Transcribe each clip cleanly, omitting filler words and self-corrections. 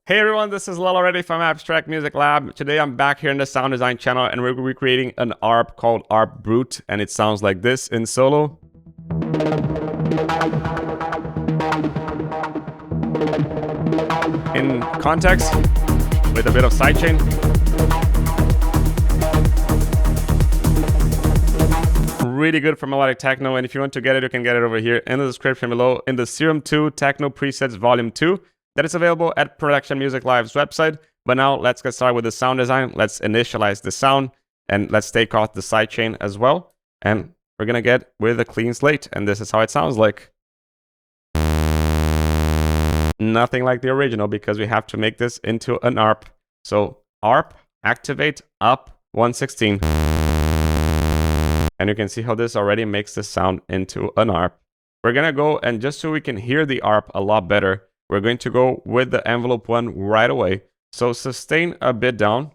Hey everyone, this is Lel already from Abstract Music Lab. Today I'm back here in the sound design channel and we're recreating an ARP called ARTBAT, and it sounds like this in solo. In context, with a bit of sidechain. Really good for melodic techno, and if you want to get it, you can get it over here in the description below in the Serum 2 Techno Presets Volume 2. That is available at Production Music Live's website. But now let's get started with the sound design. Let's initialize the sound and let's take off the sidechain as well. And we're gonna get with a clean slate, and this is how it sounds like. Nothing like the original because we have to make this into an ARP. So ARP, activate, up 116. And you can see how this already makes the sound into an ARP. We're gonna go, and just so we can hear the ARP a lot better, we're going to go with the envelope one right away. So sustain a bit down.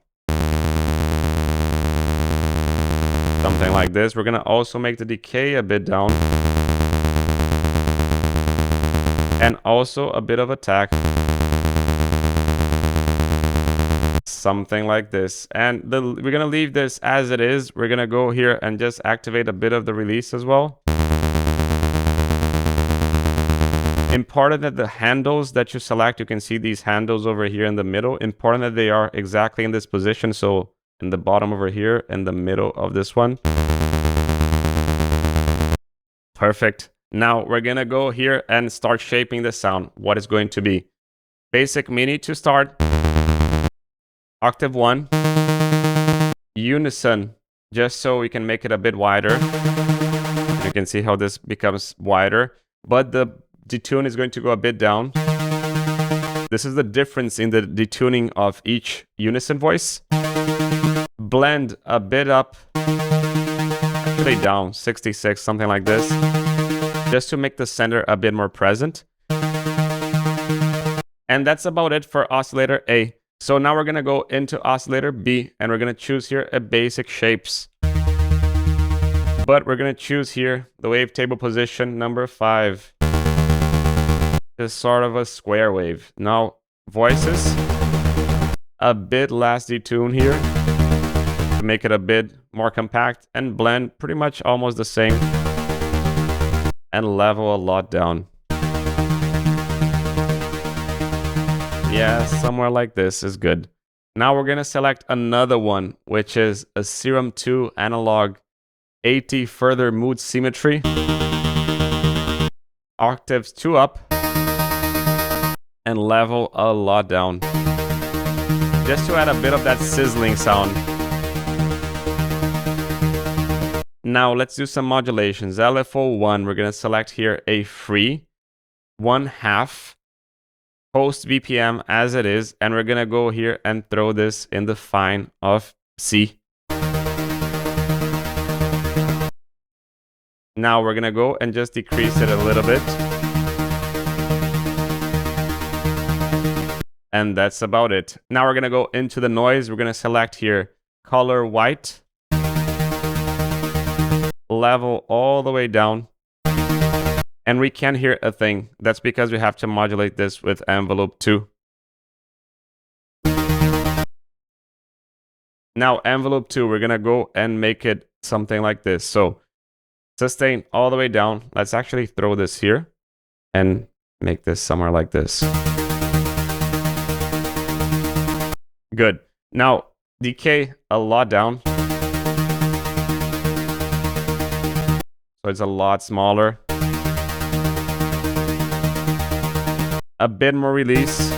Something like this. We're gonna also make the decay a bit down. And also a bit of attack. Something like this. And we're gonna leave this as it is. We're gonna go here and just activate a bit of the release as well. Important that the handles that you select, you can see these handles over here in the middle. Important that they are exactly in this position. So in the bottom over here, in the middle of this one. Perfect. Now we're gonna go here and start shaping the sound. What it's going to be. Basic MIDI to start. Octave 1. Unison, just so we can make it a bit wider. You can see how this becomes wider. But the detune is going to go a bit down. This is the difference in the detuning of each unison voice. Blend a bit up. Play down, 66, something like this. Just to make the center a bit more present. And that's about it for Oscillator A. So now we're gonna go into Oscillator B, and we're gonna choose here a basic shapes. But we're gonna choose here the wavetable position number 5. Is sort of a square wave. Now voices, a bit less detune here to make it a bit more compact, and blend pretty much almost the same, and level a lot down. Yeah, somewhere like this is good. Now we're gonna select another one, which is a Serum 2 analog 80 further mood symmetry, octaves 2 up, and level a lot down, just to add a bit of that sizzling sound. Now let's do some modulations. LFO 1, we're gonna select here a free 1/2 post BPM as it is, and we're gonna go here and throw this in the fine of C. Now we're gonna go and just decrease it a little bit. And that's about it. Now we're gonna go into the noise. We're gonna select here color white, level all the way down, and we can't hear a thing. That's because we have to modulate this with envelope 2. Now envelope 2, we're gonna go and make it something like this. So sustain all the way down. Let's actually throw this here and make this somewhere like this. Good. Now, decay a lot down. So it's a lot smaller. A bit more release.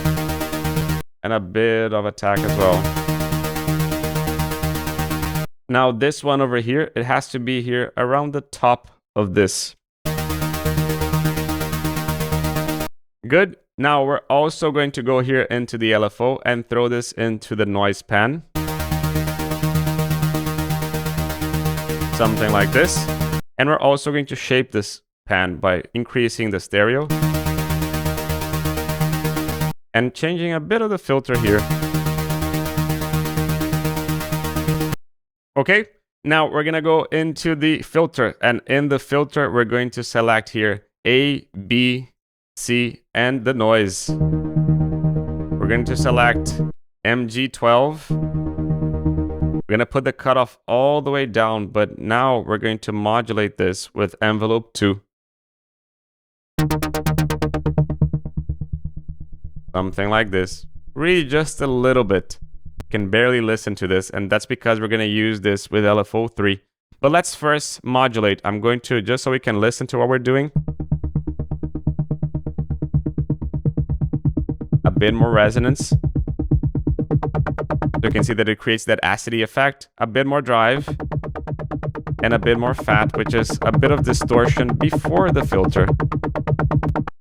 And a bit of attack as well. Now, this one over here, it has to be here around the top of this. Good. Now we're also going to go here into the LFO and throw this into the noise pan. Something like this. And we're also going to shape this pan by increasing the stereo. And changing a bit of the filter here. Okay, now we're gonna go into the filter. And in the filter, we're going to select here A, B, C, and the noise. We're going to select MG12. We're going to put the cutoff all the way down, but now we're going to modulate this with envelope 2. Something like this. Really just a little bit. You can barely listen to this, and that's because we're going to use this with LFO 3. But let's first modulate. I'm going to, just so we can listen to what we're doing, a bit more resonance. So you can see that it creates that acidity effect, a bit more drive, and a bit more fat, which is a bit of distortion before the filter.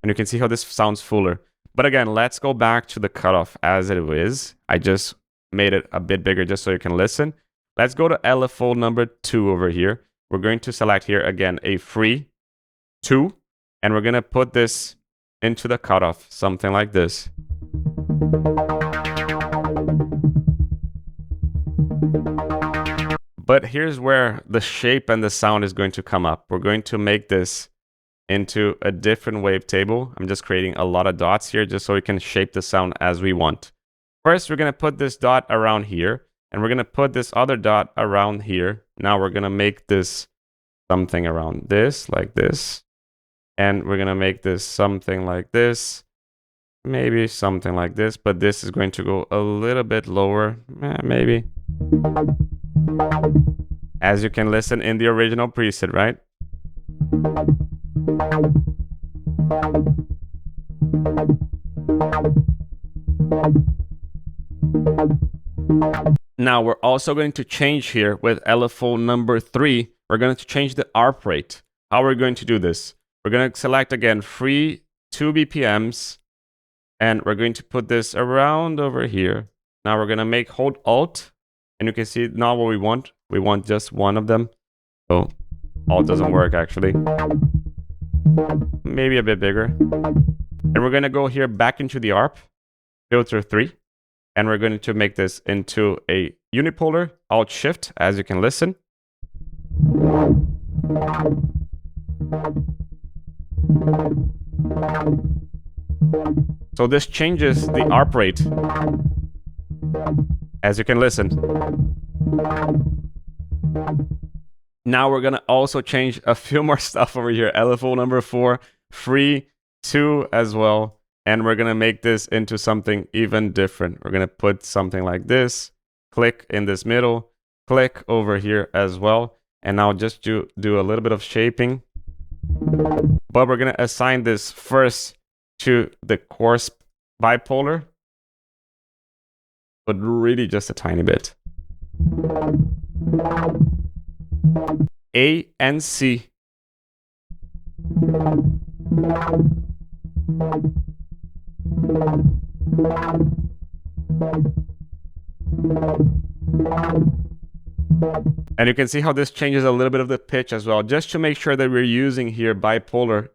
And you can see how this sounds fuller. But again, let's go back to the cutoff as it is. I just made it a bit bigger just so you can listen. Let's go to LFO number 2 over here. We're going to select here again a free 2, and we're going to put this into the cutoff, something like this. But here's where the shape and the sound is going to come up. We're going to make this into a different wavetable. I'm just creating a lot of dots here just so we can shape the sound as we want. First, we're going to put this dot around here, and we're going to put this other dot around here. Now we're going to make this something around this, like this. And we're going to make this something like this. Maybe something like this, but this is going to go a little bit lower, maybe. As you can listen in the original preset, right? Now we're also going to change here with LFO number 3. We're going to change the ARP rate. How are we going to do this? We're going to select again free 2 BPMs, and we're going to put this around over here. Now we're going to hold Alt, and you can see not what we want. We want just one of them. So Alt doesn't work actually. Maybe a bit bigger. And we're going to go here back into the ARP, filter 3. And we're going to make this into a unipolar, Alt Shift, as you can listen. So this changes the ARP rate, as you can listen. Now we're going to also change a few more stuff over here. LFO number 4, free 2 as well. And we're going to make this into something even different. We're going to put something like this, click in this middle, click over here as well. And now just do a little bit of shaping. But we're going to assign this first to the coarse bipolar, but really just a tiny bit. A and C. And you can see how this changes a little bit of the pitch as well, just to make sure that we're using here bipolar.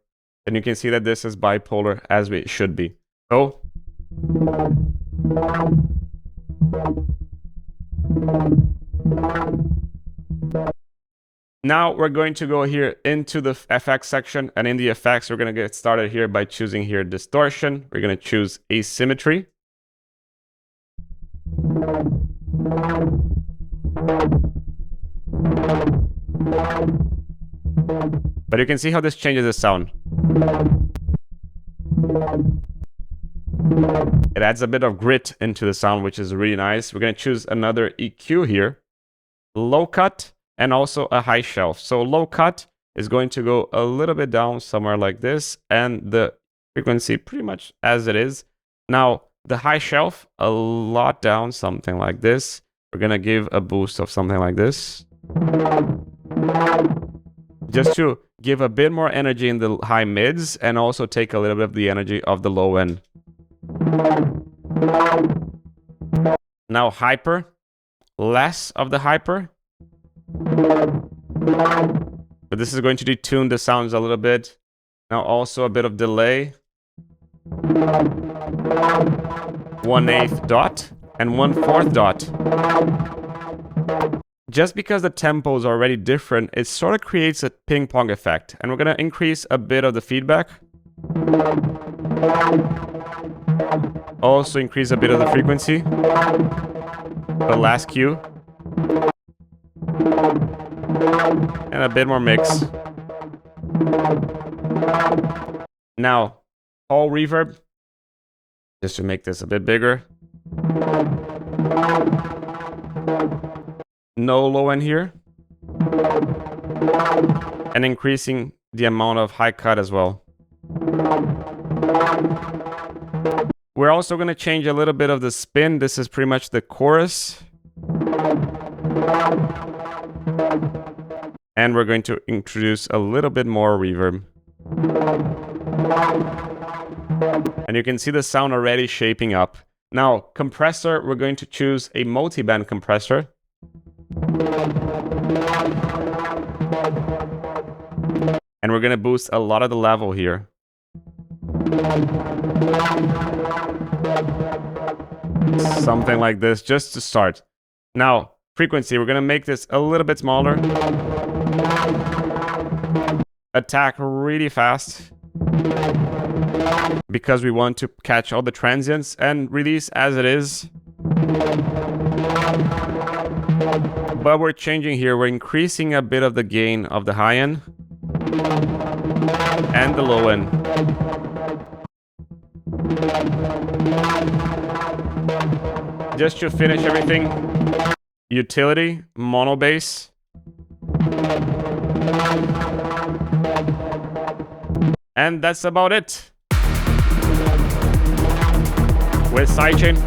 And you can see that this is bipolar as it should be. So now we're going to go here into the FX section, and in the effects, we're going to get started here by choosing here distortion. We're going to choose asymmetry. But you can see how this changes the sound. It adds a bit of grit into the sound, which is really nice. We're going to choose another EQ here, low cut, and also a high shelf. So low cut is going to go a little bit down somewhere like this, and the frequency pretty much as it is. Now the high shelf, a lot down, something like this. We're going to give a boost of something like this, just to give a bit more energy in the high mids and also take a little bit of the energy of the low end. Now hyper, less of the hyper. But this is going to detune the sounds a little bit. Now also a bit of delay. 1/8 dot and 1/4 dot. Just because the tempo is already different, it sort of creates a ping pong effect. And we're going to increase a bit of the feedback. Also increase a bit of the frequency. The last cue. And a bit more mix. Now, hall reverb. Just to make this a bit bigger. No low end here. And increasing the amount of high cut as well. We're also going to change a little bit of the spin. This is pretty much the chorus. And we're going to introduce a little bit more reverb. And you can see the sound already shaping up. Now, compressor, we're going to choose a multi-band compressor. And we're going to boost a lot of the level here. Something like this, just to start. Now, frequency, we're going to make this a little bit smaller. Attack really fast. Because we want to catch all the transients and release as it is. But we're changing here. We're increasing a bit of the gain of the high end and the low end. Just to finish everything, utility, mono bass. And that's about it. With sidechain.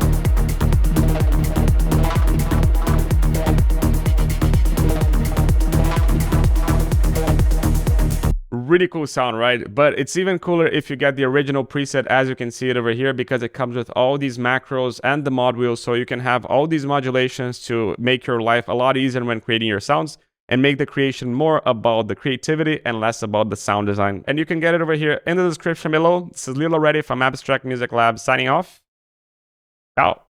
Really cool sound, right? But it's even cooler if you get the original preset, as you can see it over here, because it comes with all these macros and the mod wheels, so you can have all these modulations to make your life a lot easier when creating your sounds and make the creation more about the creativity and less about the sound design. And you can get it over here in the description below. This is Lilo Reddy from Abstract Music Lab signing off. Ciao.